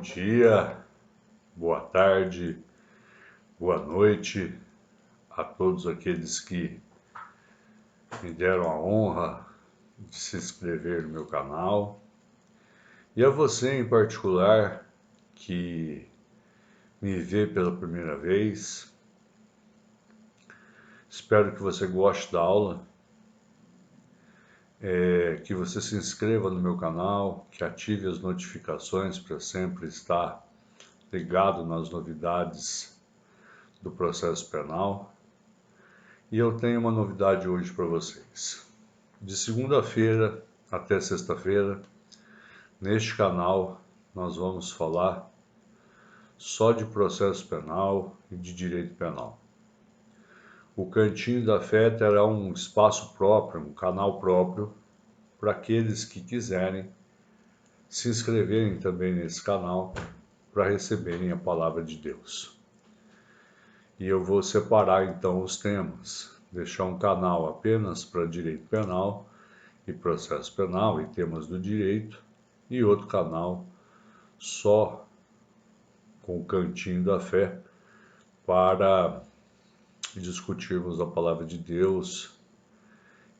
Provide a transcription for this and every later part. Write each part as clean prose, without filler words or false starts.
dia, boa tarde, boa noite a todos aqueles que me deram a honra de se inscrever no meu canal e a você em particular que me vê pela primeira vez. Espero que você goste da aula, que você se inscreva no meu canal, que ative as notificações para sempre estar ligado nas novidades do processo penal. E eu tenho uma novidade hoje para vocês. De segunda-feira até sexta-feira, neste canal, nós vamos falar só de processo penal e de direito penal. O Cantinho da Fé terá um espaço próprio, um canal próprio, para aqueles que quiserem se inscreverem também nesse canal para receberem a palavra de Deus. E eu vou separar então os temas, deixar um canal apenas para direito penal e processo penal e temas do direito, e outro canal só com o Cantinho da Fé para discutirmos a palavra de Deus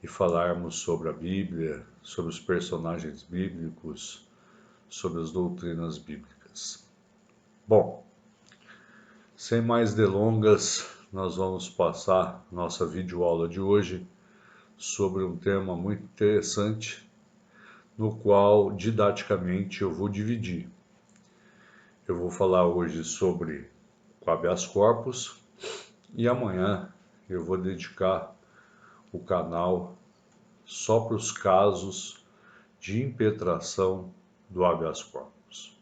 e falarmos sobre a Bíblia, sobre os personagens bíblicos, sobre as doutrinas bíblicas. Bom, sem mais delongas, nós vamos passar nossa videoaula de hoje sobre um tema muito interessante, no qual didaticamente eu vou dividir. Eu vou falar hoje sobre o habeas corpus e amanhã eu vou dedicar o canal só para os casos de impetração do habeas corpus.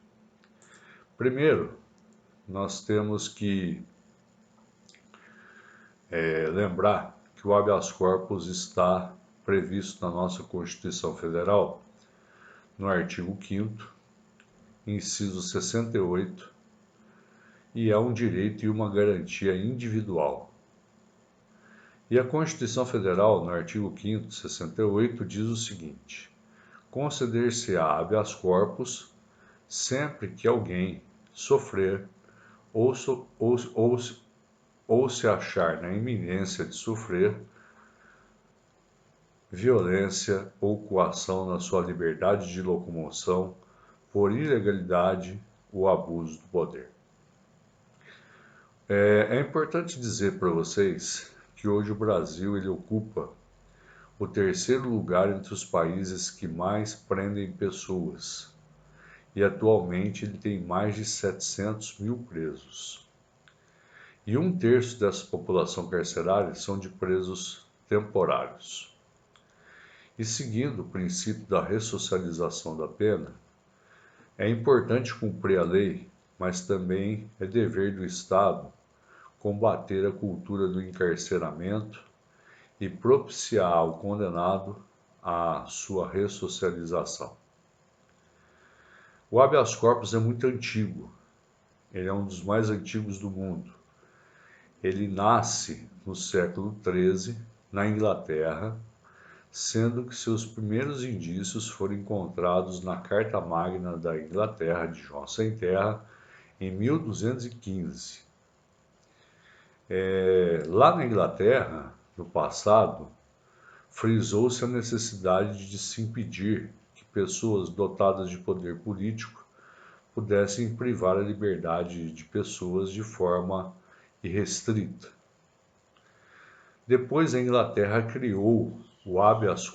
Primeiro, nós temos que lembrar que o habeas corpus está previsto na nossa Constituição Federal, no artigo 5º, inciso 68, e é um direito e uma garantia individual. E a Constituição Federal, no artigo 5º, 68, diz o seguinte: conceder-se-á habeas corpus sempre que alguém sofrer ou se achar na iminência de sofrer violência ou coação na sua liberdade de locomoção por ilegalidade ou abuso do poder. É importante dizer para vocês que hoje o Brasil ele ocupa o terceiro lugar entre os países que mais prendem pessoas, e atualmente ele tem mais de 700 mil presos. E 1/3 dessa população carcerária são de presos temporários. E seguindo o princípio da ressocialização da pena, é importante cumprir a lei, mas também é dever do Estado combater a cultura do encarceramento e propiciar ao condenado a sua ressocialização. O habeas corpus é muito antigo, ele é um dos mais antigos do mundo. Ele nasce no século XIII, na Inglaterra, sendo que seus primeiros indícios foram encontrados na Carta Magna da Inglaterra de João Sem Terra, em 1215. Lá na Inglaterra, no passado, frisou-se a necessidade de se impedir que pessoas dotadas de poder político pudessem privar a liberdade de pessoas de forma irrestrita. Depois a Inglaterra criou o Habeas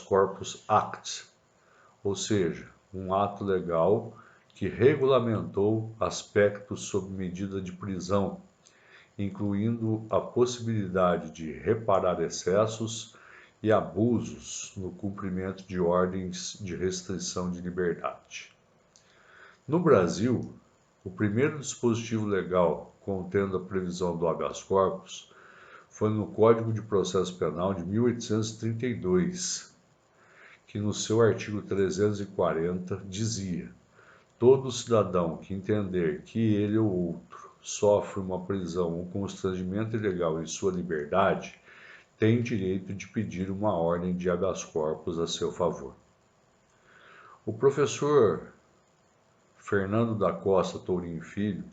Corpus Act, ou seja, um ato legal que regulamentou aspectos sob medida de prisão, incluindo a possibilidade de reparar excessos e abusos no cumprimento de ordens de restrição de liberdade. No Brasil, o primeiro dispositivo legal contendo a previsão do habeas corpus foi no Código de Processo Penal de 1832, que no seu artigo 340 dizia: todo cidadão que entender que ele ou outro sofre uma prisão ou constrangimento ilegal em sua liberdade, tem direito de pedir uma ordem de habeas corpus a seu favor. O professor Fernando da Costa Tourinho Filho,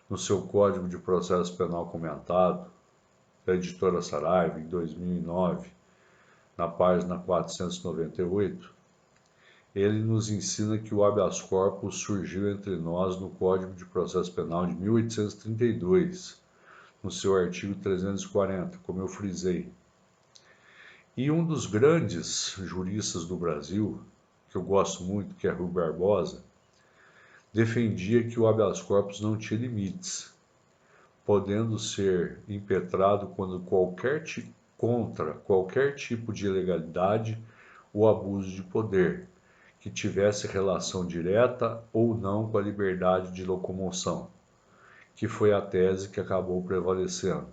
no seu Código de Processo Penal Comentado, da editora Saraiva, em 2009, na página 498, ele nos ensina que o habeas corpus surgiu entre nós no Código de Processo Penal de 1832, no seu artigo 340, como eu frisei. E um dos grandes juristas do Brasil, que eu gosto muito, que é Rui Barbosa, defendia que o habeas corpus não tinha limites, podendo ser impetrado contra qualquer tipo de ilegalidade ou abuso de poder, que tivesse relação direta ou não com a liberdade de locomoção, que foi a tese que acabou prevalecendo.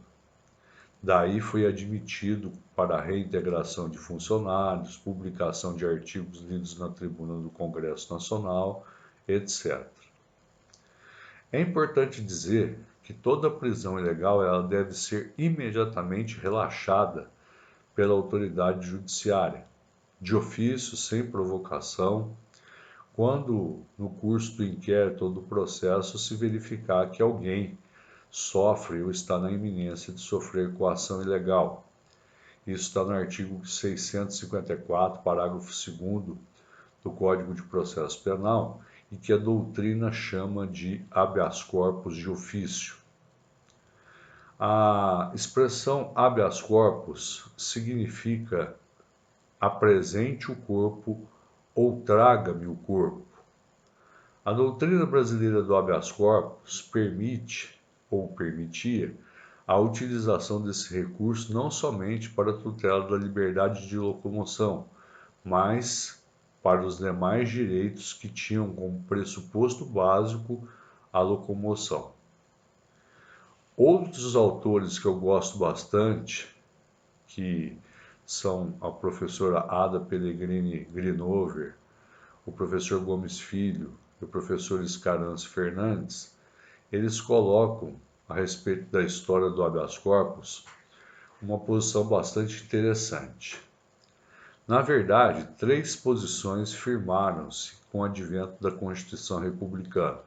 Daí foi admitido para a reintegração de funcionários, publicação de artigos lidos na tribuna do Congresso Nacional, etc. É importante dizer que toda prisão ilegal ela deve ser imediatamente relaxada pela autoridade judiciária, de ofício, sem provocação, quando no curso do inquérito ou do processo se verificar que alguém sofre ou está na iminência de sofrer coação ilegal. Isso está no artigo 654, parágrafo 2º do Código de Processo Penal, e que a doutrina chama de habeas corpus de ofício. A expressão habeas corpus significa apresente o corpo ou traga-me o corpo. A doutrina brasileira do habeas corpus permite ou permitia a utilização desse recurso não somente para a tutela da liberdade de locomoção, mas para os demais direitos que tinham como pressuposto básico a locomoção. Outros autores que eu gosto bastante, que são a professora Ada Pellegrini Grinover, o professor Gomes Filho e o professor Scarance Fernandes, eles colocam, a respeito da história do habeas corpus, uma posição bastante interessante. Na verdade, 3 posições firmaram-se com o advento da Constituição Republicana.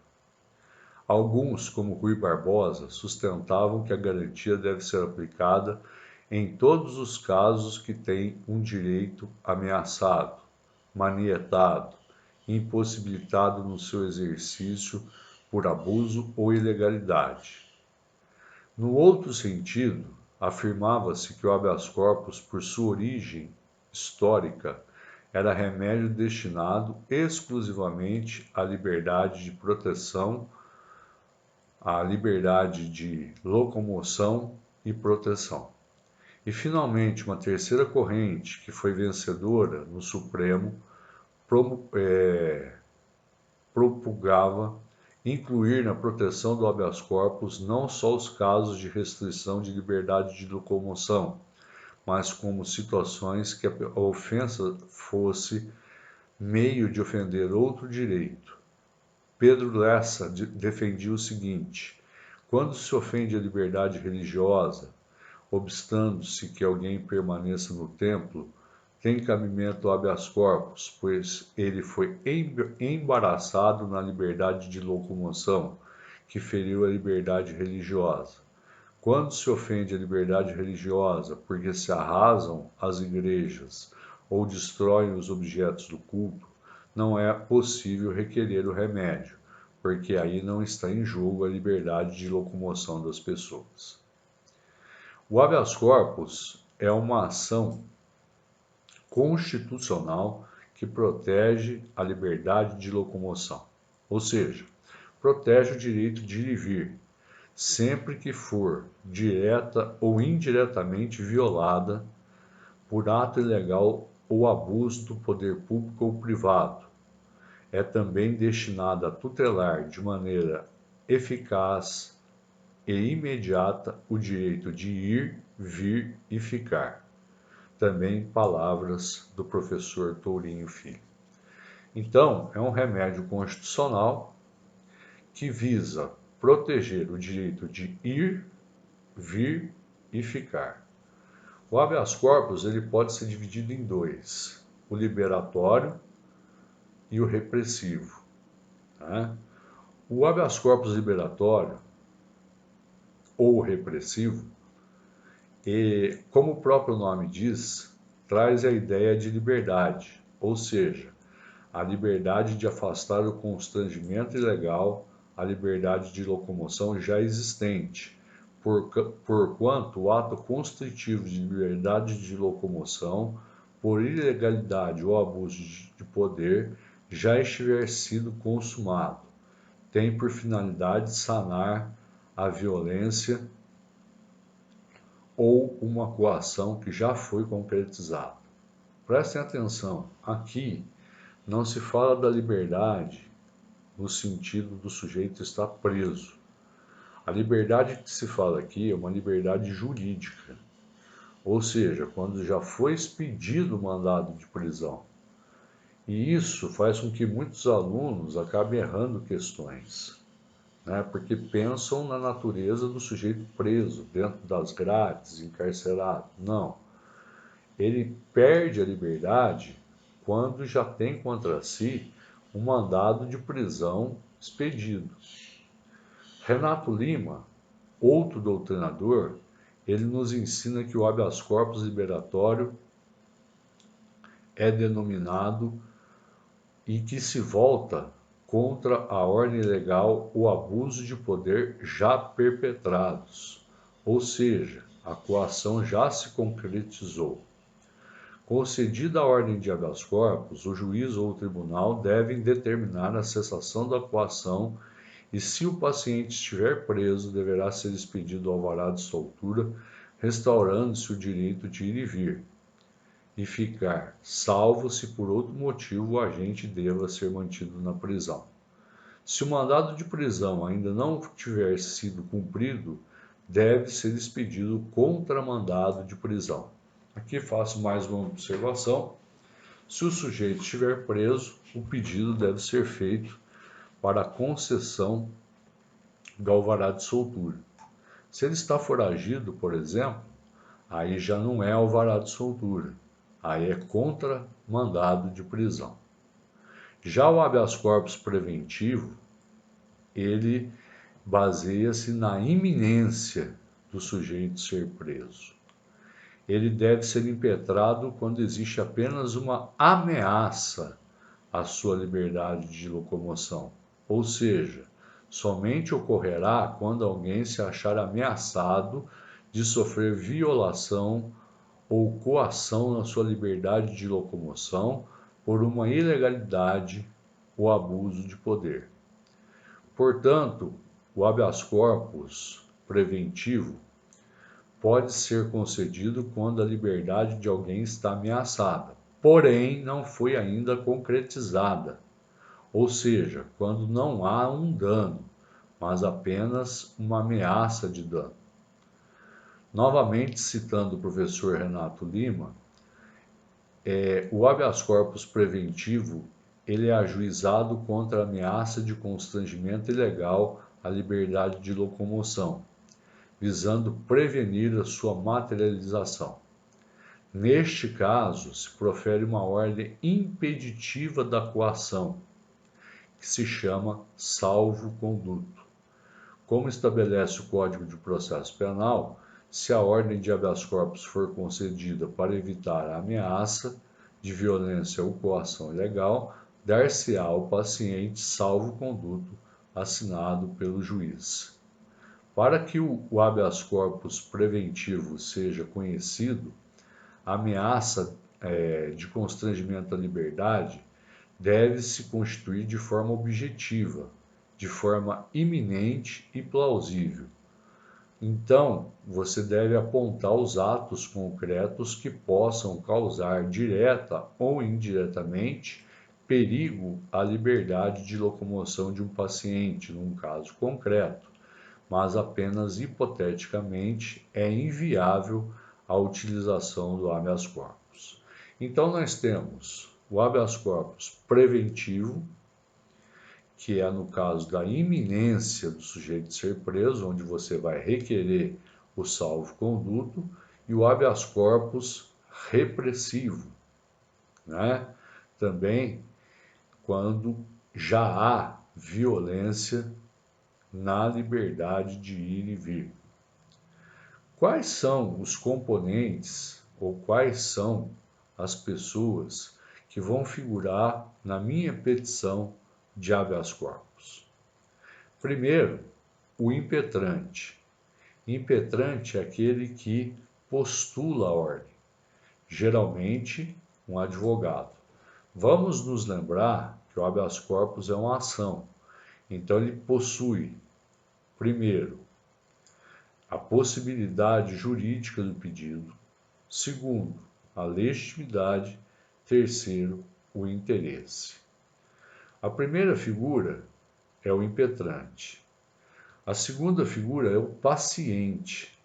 Alguns, como Rui Barbosa, sustentavam que a garantia deve ser aplicada em todos os casos que têm um direito ameaçado, manietado, impossibilitado no seu exercício por abuso ou ilegalidade. No outro sentido, afirmava-se que o habeas corpus, por sua origem histórica, era remédio destinado exclusivamente à liberdade de proteção, à liberdade de locomoção e proteção. E, finalmente, uma terceira corrente, que foi vencedora no Supremo, propugava incluir na proteção do habeas corpus não só os casos de restrição de liberdade de locomoção, mas como situações que a ofensa fosse meio de ofender outro direito. Pedro Lessa defendia o seguinte: quando se ofende a liberdade religiosa, obstando-se que alguém permaneça no templo, tem cabimento habeas corpus, pois ele foi embaraçado na liberdade de locomoção, que feriu a liberdade religiosa. Quando se ofende a liberdade religiosa, porque se arrasam as igrejas ou destroem os objetos do culto, não é possível requerer o remédio, porque aí não está em jogo a liberdade de locomoção das pessoas. O habeas corpus é uma ação constitucional que protege a liberdade de locomoção, ou seja, protege o direito de ir e vir, sempre que for direta ou indiretamente violada por ato ilegal ou abuso do poder público ou privado. É também destinada a tutelar de maneira eficaz e imediata o direito de ir, vir e ficar. Também palavras do professor Tourinho Filho. Então, é um remédio constitucional que visa proteger o direito de ir, vir e ficar. O habeas corpus ele pode ser dividido em 2, o liberatório e o repressivo. Né? O habeas corpus liberatório ou repressivo, como o próprio nome diz, traz a ideia de liberdade, ou seja, a liberdade de afastar o constrangimento ilegal, a liberdade de locomoção já existente, porquanto o ato constritivo de liberdade de locomoção, por ilegalidade ou abuso de poder, já estiver sido consumado, tem por finalidade sanar a violência ou uma coação que já foi concretizada. Prestem atenção, aqui não se fala da liberdade no sentido do sujeito estar preso. A liberdade que se fala aqui é uma liberdade jurídica, ou seja, quando já foi expedido o mandado de prisão. E isso faz com que muitos alunos acabem errando questões, né? Porque pensam na natureza do sujeito preso, dentro das grades, encarcerado. Não. Ele perde a liberdade quando já tem contra si um mandado de prisão expedido. Renato Lima, outro doutrinador, ele nos ensina que o habeas corpus liberatório é denominado e que se volta contra a ordem legal o abuso de poder já perpetrados, ou seja, a coação já se concretizou. Concedida a ordem de habeas corpus, o juiz ou o tribunal devem determinar a cessação da coação e, se o paciente estiver preso, deverá ser expedido o alvará de soltura, restaurando-se o direito de ir e vir e ficar, salvo se por outro motivo o agente deva ser mantido na prisão. Se o mandado de prisão ainda não tiver sido cumprido, deve ser expedido contramandado de prisão. Aqui faço mais uma observação. Se o sujeito estiver preso, o pedido deve ser feito para a concessão do alvará de soltura. Se ele está foragido, por exemplo, aí já não é alvará de soltura, aí é contramandado de prisão. Já o habeas corpus preventivo, ele baseia-se na iminência do sujeito ser preso. Ele deve ser impetrado quando existe apenas uma ameaça à sua liberdade de locomoção, ou seja, somente ocorrerá quando alguém se achar ameaçado de sofrer violação ou coação na sua liberdade de locomoção por uma ilegalidade ou abuso de poder. Portanto, o habeas corpus preventivo pode ser concedido quando a liberdade de alguém está ameaçada, porém não foi ainda concretizada, ou seja, quando não há um dano, mas apenas uma ameaça de dano. Novamente citando o professor Renato Lima, o habeas corpus preventivo ele é ajuizado contra a ameaça de constrangimento ilegal à liberdade de locomoção, visando prevenir a sua materialização. Neste caso, se profere uma ordem impeditiva da coação, que se chama salvo-conduto. Como estabelece o Código de Processo Penal, se a ordem de habeas corpus for concedida para evitar a ameaça de violência ou coação ilegal, dar-se-á ao paciente salvo-conduto assinado pelo juiz. Para que o habeas corpus preventivo seja conhecido, a ameaça de constrangimento à liberdade deve se constituir de forma objetiva, de forma iminente e plausível. Então, você deve apontar os atos concretos que possam causar direta ou indiretamente perigo à liberdade de locomoção de um paciente, num caso concreto, mas apenas hipoteticamente é inviável a utilização do habeas corpus. Então, nós temos o habeas corpus preventivo, que é no caso da iminência do sujeito ser preso, onde você vai requerer o salvo-conduto, e o habeas corpus repressivo, né? Também quando já há violência na liberdade de ir e vir. Quais são os componentes ou quais são as pessoas que vão figurar na minha petição de habeas corpus? Primeiro, o impetrante. Impetrante é aquele que postula a ordem, geralmente um advogado. Vamos nos lembrar que o habeas corpus é uma ação, então ele possui, primeiro, a possibilidade jurídica do pedido, segundo, a legitimidade, terceiro, o interesse. A primeira figura é o impetrante. A segunda figura é o paciente.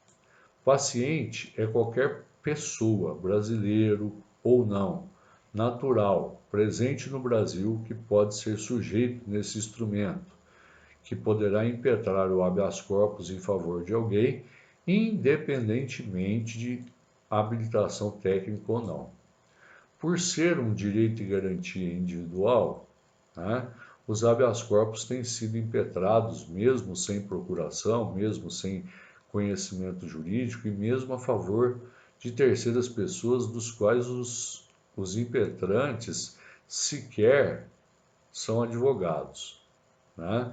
Paciente é qualquer pessoa, brasileiro ou não, natural, presente no Brasil, que pode ser sujeito nesse instrumento, que poderá impetrar o habeas corpus em favor de alguém, independentemente de habilitação técnica ou não. Por ser um direito e garantia individual, né, os habeas corpus têm sido impetrados mesmo sem procuração, mesmo sem conhecimento jurídico e mesmo a favor de terceiras pessoas, dos quais os impetrantes sequer são advogados, né?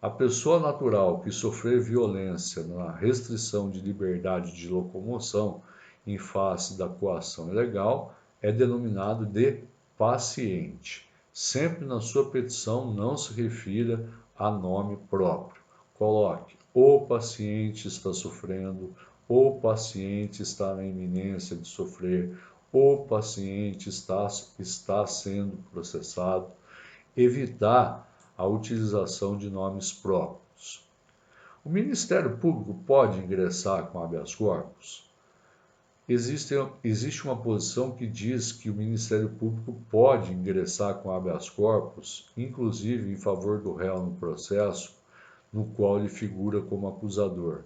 A pessoa natural que sofrer violência na restrição de liberdade de locomoção em face da coação ilegal é denominado de paciente. Sempre na sua petição não se refira a nome próprio. Coloque: o paciente está sofrendo, o paciente está na iminência de sofrer, o paciente está sendo processado. Evitar a utilização de nomes próprios. O Ministério Público pode ingressar com habeas corpus? Existe uma posição que diz que o Ministério Público pode ingressar com habeas corpus, inclusive em favor do réu no processo, no qual ele figura como acusador.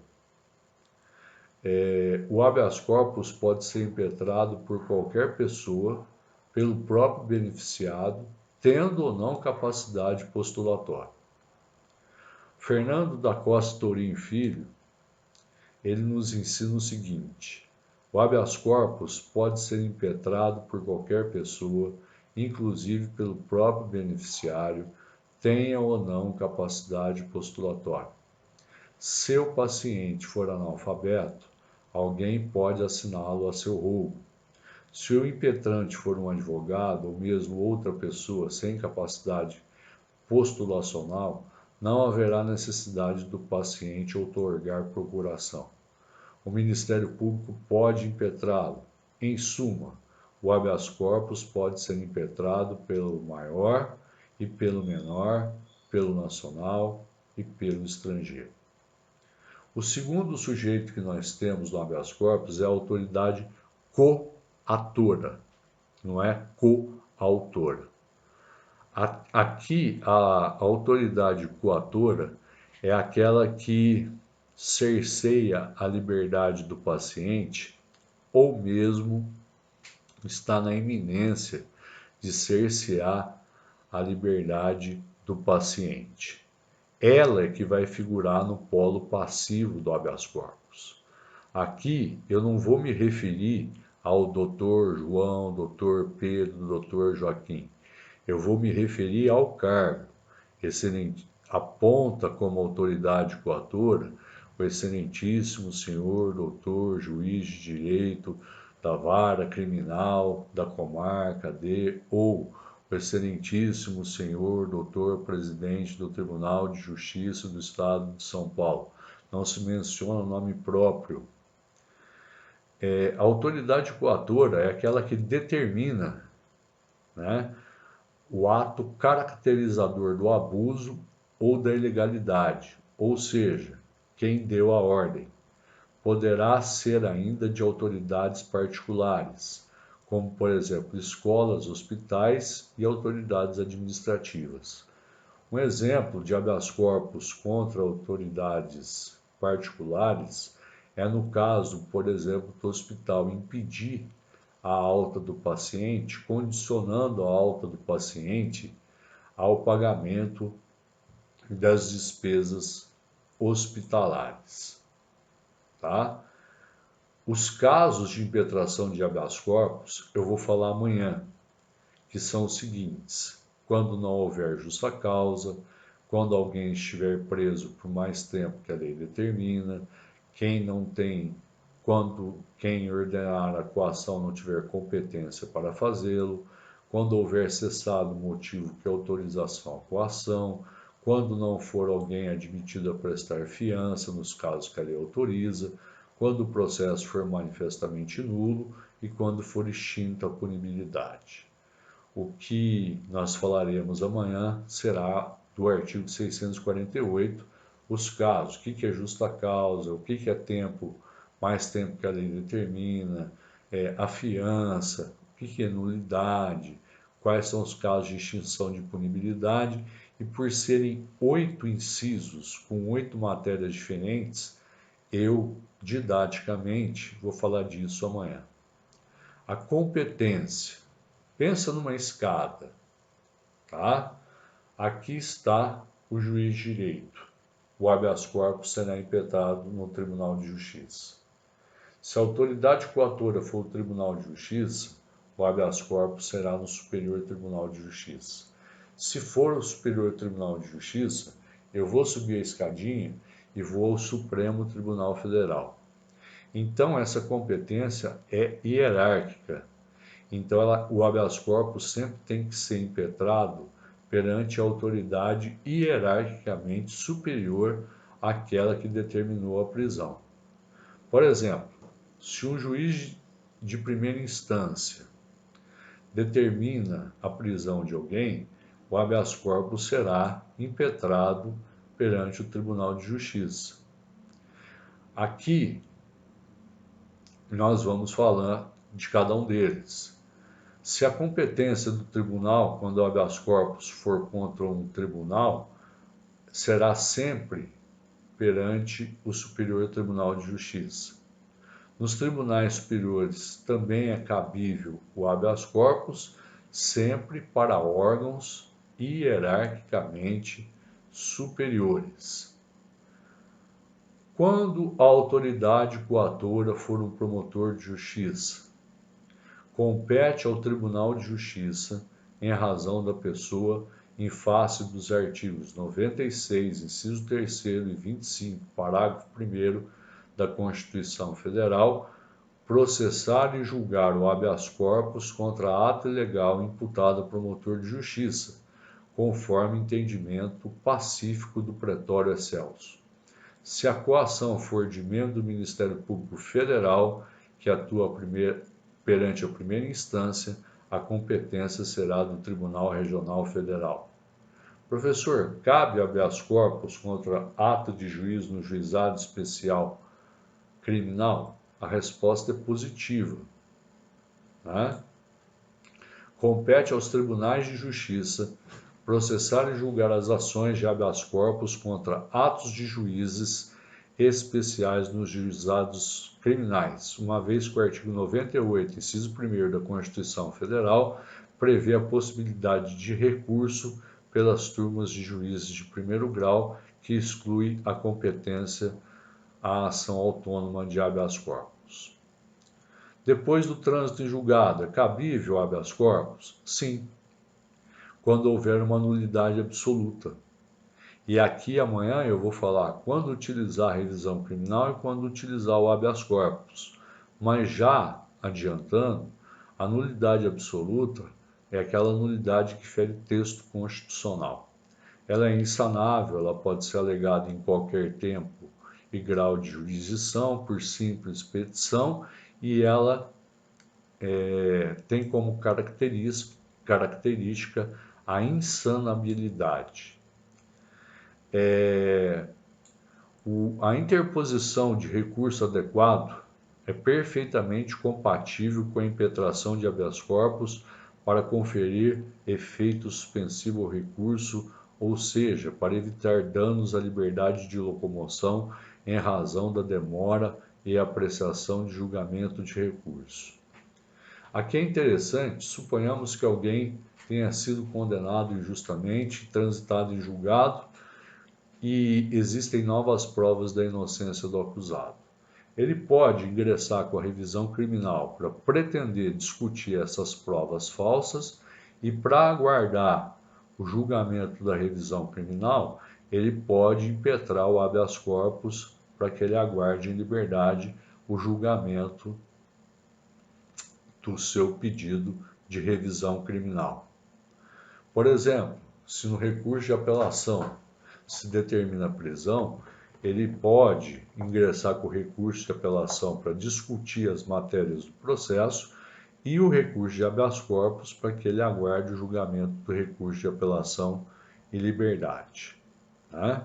O habeas corpus pode ser impetrado por qualquer pessoa, pelo próprio beneficiado, tendo ou não capacidade postulatória. Fernando da Costa Tourinho Filho, ele nos ensina o seguinte: o habeas corpus pode ser impetrado por qualquer pessoa, inclusive pelo próprio beneficiário, tenha ou não capacidade postulatória. Se o paciente for analfabeto, alguém pode assiná-lo a seu roubo. Se o impetrante for um advogado ou mesmo outra pessoa sem capacidade postulacional, não haverá necessidade do paciente outorgar procuração. O Ministério Público pode impetrá-lo. Em suma, o habeas corpus pode ser impetrado pelo maior e pelo menor, pelo nacional e pelo estrangeiro. O segundo sujeito que nós temos no habeas corpus é a autoridade coatora, não é coautora. Aqui, a autoridade coatora é aquela que cerceia a liberdade do paciente ou mesmo está na iminência de cercear a liberdade do paciente. Ela é que vai figurar no polo passivo do habeas corpus. Aqui eu não vou me referir ao doutor João, doutor Pedro, doutor Joaquim. Eu vou me referir ao cargo. Aponta como autoridade coatora o excelentíssimo senhor doutor juiz de direito da vara criminal da comarca de, ou o excelentíssimo senhor doutor presidente do Tribunal de Justiça do Estado de São Paulo. Não se menciona o nome próprio. A autoridade coatora é aquela que determina, né, o ato caracterizador do abuso ou da ilegalidade, ou seja, quem deu a ordem. Poderá ser ainda de autoridades particulares, como, por exemplo, escolas, hospitais e autoridades administrativas. Um exemplo de habeas corpus contra autoridades particulares é no caso, por exemplo, do hospital impedir a alta do paciente, condicionando a alta do paciente ao pagamento das despesas hospitalares, tá? Os casos de impetração de habeas corpus eu vou falar amanhã, que são os seguintes: quando não houver justa causa, quando alguém estiver preso por mais tempo que a lei determina, quem não tem, quando quem ordenar a coação não tiver competência para fazê-lo, quando houver cessado o motivo que autorização à coação, quando não for alguém admitido a prestar fiança nos casos que a lei autoriza, quando o processo for manifestamente nulo e quando for extinta a punibilidade. O que nós falaremos amanhã será do artigo 648, os casos, o que é justa causa, o que é tempo, mais tempo que a lei determina, a fiança, o que é nulidade, quais são os casos de extinção de punibilidade, e por serem 8 incisos com 8 matérias diferentes, eu, didaticamente, vou falar disso amanhã. A competência. Pensa numa escada, tá? Aqui está o juiz de direito. O habeas corpus será impetrado no Tribunal de Justiça. Se a autoridade coatora for o Tribunal de Justiça, o habeas corpus será no Superior Tribunal de Justiça. Se for o Superior Tribunal de Justiça, eu vou subir a escadinha e vou ao Supremo Tribunal Federal. Então, essa competência é hierárquica. Então, o habeas corpus sempre tem que ser impetrado perante a autoridade hierarquicamente superior àquela que determinou a prisão. Por exemplo, se um juiz de primeira instância determina a prisão de alguém, o habeas corpus será impetrado perante o Tribunal de Justiça. Aqui, nós vamos falar de cada um deles. Se a competência do tribunal, quando o habeas corpus for contra um tribunal, será sempre perante o Superior Tribunal de Justiça. Nos tribunais superiores também é cabível o habeas corpus, sempre para órgãos hierarquicamente superiores. Quando a autoridade coatora for um promotor de justiça, compete ao Tribunal de Justiça, em razão da pessoa, em face dos artigos 96, inciso 3º e 25, parágrafo 1º da Constituição Federal, processar e julgar o habeas corpus contra ato ilegal imputado a promotor de justiça, conforme entendimento pacífico do pretório excelso. Se a coação for de membro do Ministério Público Federal, que atua perante a primeira instância, a competência será do Tribunal Regional Federal. Professor, cabe habeas corpus contra ato de juízo no juizado especial criminal? A resposta é positiva, né? Compete aos tribunais de justiça processar e julgar as ações de habeas corpus contra atos de juízes especiais nos juizados criminais, uma vez que o artigo 98, inciso 1º da Constituição Federal prevê a possibilidade de recurso pelas turmas de juízes de primeiro grau, que exclui a competência à ação autônoma de habeas corpus. Depois do trânsito em julgado, é cabível o habeas corpus? Sim, quando houver uma nulidade absoluta. E aqui amanhã eu vou falar quando utilizar a revisão criminal e quando utilizar o habeas corpus. Mas já adiantando, a nulidade absoluta é aquela nulidade que fere texto constitucional. Ela é insanável, ela pode ser alegada em qualquer tempo e grau de jurisdição, por simples petição, e ela tem como característica a insanabilidade. A interposição de recurso adequado é perfeitamente compatível com a impetração de habeas corpus para conferir efeito suspensivo ao recurso, ou seja, para evitar danos à liberdade de locomoção em razão da demora e apreciação de julgamento de recurso. Aqui é interessante, suponhamos que alguém tenha sido condenado injustamente, transitado em julgado, e existem novas provas da inocência do acusado. Ele pode ingressar com a revisão criminal para pretender discutir essas provas falsas e, para aguardar o julgamento da revisão criminal, ele pode impetrar o habeas corpus para que ele aguarde em liberdade o julgamento do seu pedido de revisão criminal. Por exemplo, se no recurso de apelação se determina a prisão, ele pode ingressar com o recurso de apelação para discutir as matérias do processo e o recurso de habeas corpus para que ele aguarde o julgamento do recurso de apelação em liberdade. Né?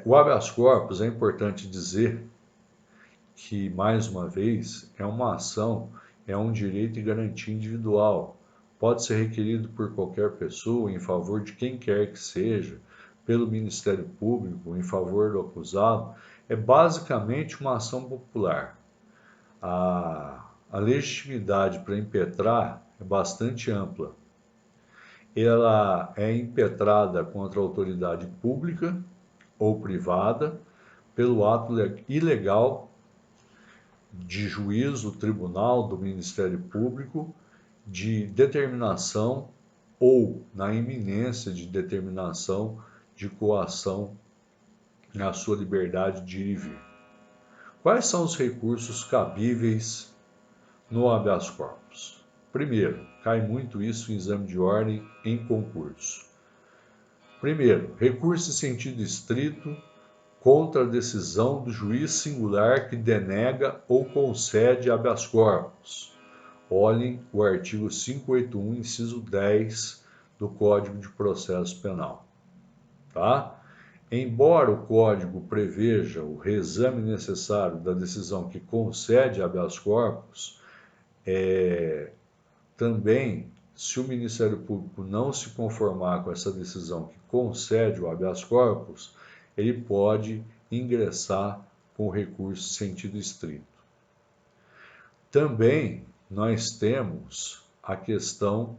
O habeas corpus, é importante dizer que, mais uma vez, é uma ação, é um direito e garantia individual. Pode ser requerido por qualquer pessoa em favor de quem quer que seja, pelo Ministério Público em favor do acusado, é basicamente uma ação popular. A legitimidade para impetrar é bastante ampla. Ela é impetrada contra a autoridade pública ou privada pelo ato ilegal de juiz, do tribunal, do Ministério Público, de determinação ou na iminência de determinação de coação na sua liberdade de ir e vir. Quais são os recursos cabíveis no habeas corpus? Primeiro, cai muito isso em exame de ordem em concurso. Primeiro, recurso em sentido estrito contra a decisão do juiz singular que denega ou concede habeas corpus. Olhem o artigo 581, inciso 10 do Código de Processo Penal. Tá? Embora o Código preveja o reexame necessário da decisão que concede habeas corpus, também, se o Ministério Público não se conformar com essa decisão que concede o habeas corpus, ele pode ingressar com o recurso em sentido estrito. Também nós temos a questão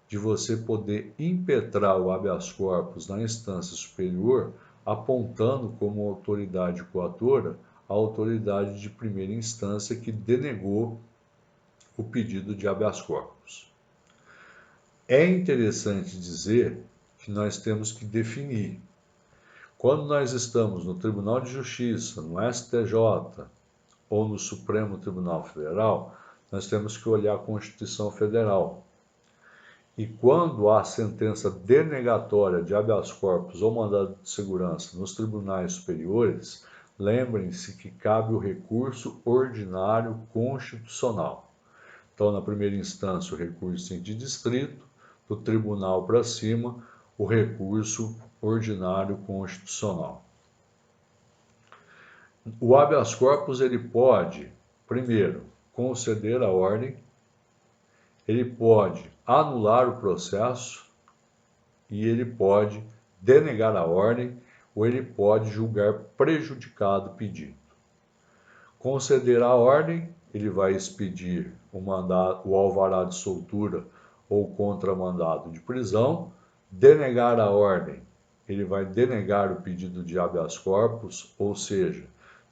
de você poder impetrar o habeas corpus na instância superior, apontando como autoridade coatora a autoridade de primeira instância que denegou o pedido de habeas corpus. É interessante dizer que nós temos que definir. Quando nós estamos no Tribunal de Justiça, no STJ ou no Supremo Tribunal Federal, nós temos que olhar a Constituição Federal. E quando há sentença denegatória de habeas corpus ou mandado de segurança nos tribunais superiores, lembrem-se que cabe o recurso ordinário constitucional. Então, na primeira instância, o recurso em sentido estrito, do tribunal para cima, o recurso ordinário constitucional. O habeas corpus ele pode, primeiro, conceder a ordem, ele pode anular o processo e ele pode denegar a ordem ou ele pode julgar prejudicado o pedido. Conceder a ordem, ele vai expedir o alvará de soltura ou contramandado de prisão. Denegar a ordem, ele vai denegar o pedido de habeas corpus, ou seja,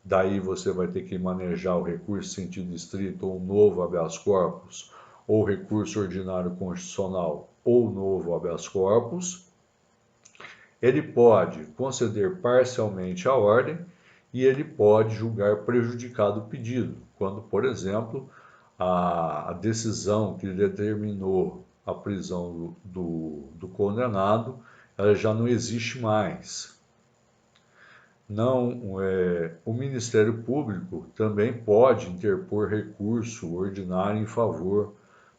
daí você vai ter que manejar o recurso em sentido estrito ou novo habeas corpus, ou recurso ordinário constitucional ou novo habeas corpus. Ele pode conceder parcialmente a ordem e ele pode julgar prejudicado o pedido, quando, por exemplo, a decisão que determinou a prisão do condenado, ela já não existe mais. O Ministério Público também pode interpor recurso ordinário em favor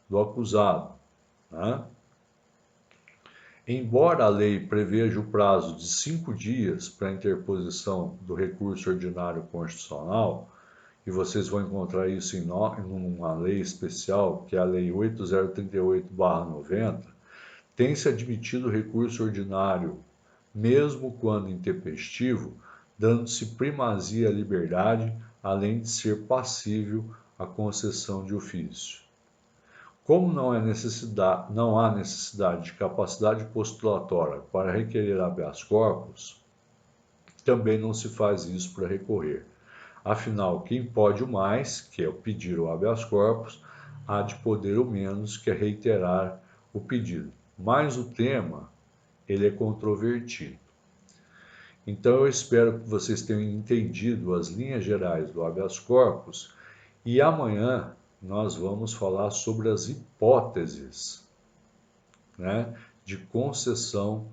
do acusado. Né? Embora a lei preveja o prazo de 5 dias para a interposição do recurso ordinário constitucional, e vocês vão encontrar isso em uma lei especial, que é a Lei 8038/90, tem-se admitido o recurso ordinário, mesmo quando intempestivo, dando-se primazia à liberdade, além de ser passível à concessão de ofício. Como não há necessidade de capacidade postulatória para requerer habeas corpus, também não se faz isso para recorrer. Afinal, quem pode o mais, que é o pedir o habeas corpus, há de poder o menos, que é reiterar o pedido. Mas o tema, ele é controvertido. Então eu espero que vocês tenham entendido as linhas gerais do habeas corpus e amanhã nós vamos falar sobre as hipóteses, né, de concessão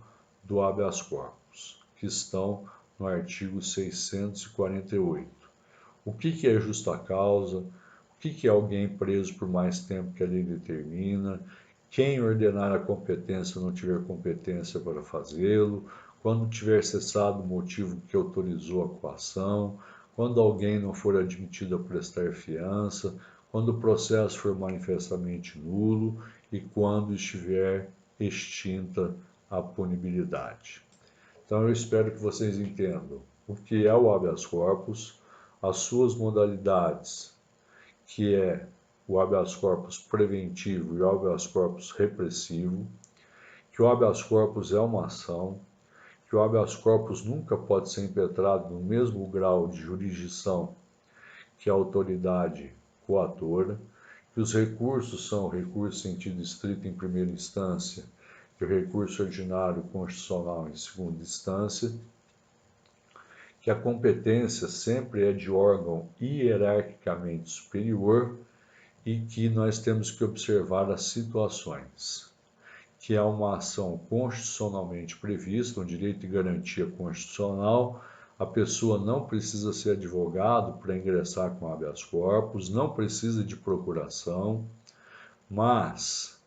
do habeas corpus, que estão no artigo 648. O que é justa causa? O que é alguém preso por mais tempo que a lei determina? Quem ordenar a competência não tiver competência para fazê-lo? Quando tiver cessado o motivo que autorizou a coação? Quando alguém não for admitido a prestar fiança? Quando o processo for manifestamente nulo? E quando estiver extinta a punibilidade. Então eu espero que vocês entendam o que é o habeas corpus, as suas modalidades, que é o habeas corpus preventivo e o habeas corpus repressivo, que o habeas corpus é uma ação, que o habeas corpus nunca pode ser impetrado no mesmo grau de jurisdição que a autoridade coatora, que os recursos são recurso em sentido estrito em primeira instância, que o recurso ordinário constitucional em segunda instância, que a competência sempre é de órgão hierarquicamente superior e que nós temos que observar as situações, que é uma ação constitucionalmente prevista, um direito de garantia constitucional, a pessoa não precisa ser advogado para ingressar com habeas corpus, não precisa de procuração, mas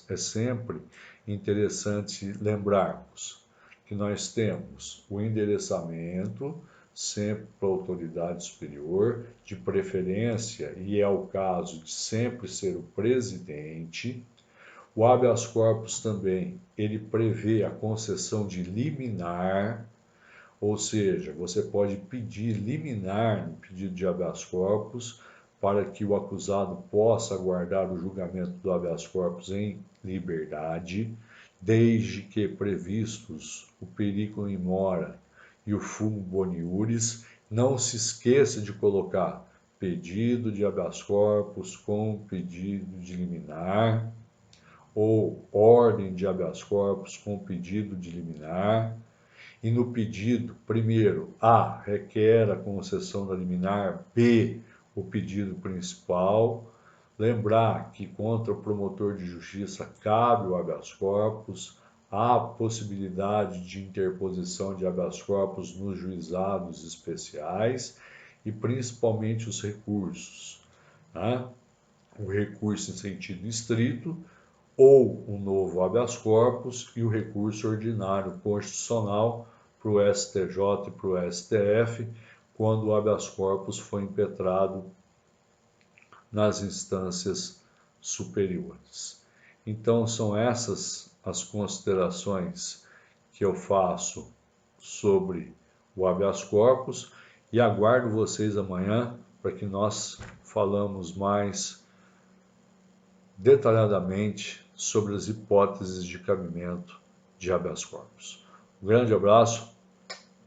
é sempre interessante lembrarmos que nós temos o endereçamento sempre para a autoridade superior, de preferência, e é o caso de sempre ser o presidente. O habeas corpus também, ele prevê a concessão de liminar, ou seja, você pode pedir liminar no pedido de habeas corpus para que o acusado possa aguardar o julgamento do habeas corpus em liberdade, desde que previstos o periculum in mora e o fumo boniuris. Não se esqueça de colocar pedido de habeas corpus com pedido de liminar, ou ordem de habeas corpus com pedido de liminar. E no pedido, primeiro, A, requer a concessão da liminar, B, o pedido principal. Lembrar que contra o promotor de justiça cabe o habeas corpus, há possibilidade de interposição de habeas corpus nos juizados especiais e principalmente os recursos, né? O recurso em sentido estrito, ou um novo habeas corpus e o recurso ordinário constitucional para o STJ e para o STF, quando o habeas corpus foi impetrado nas instâncias superiores. Então, são essas as considerações que eu faço sobre o habeas corpus e aguardo vocês amanhã para que nós falamos mais detalhadamente sobre as hipóteses de cabimento de habeas corpus. Um grande abraço,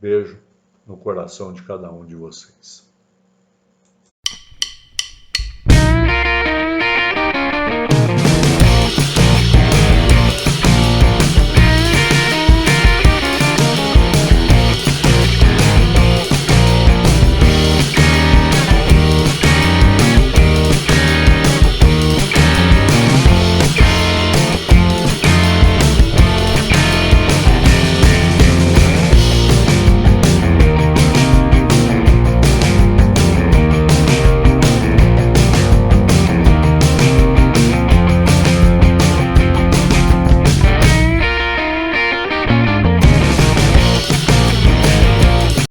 beijo no coração de cada um de vocês.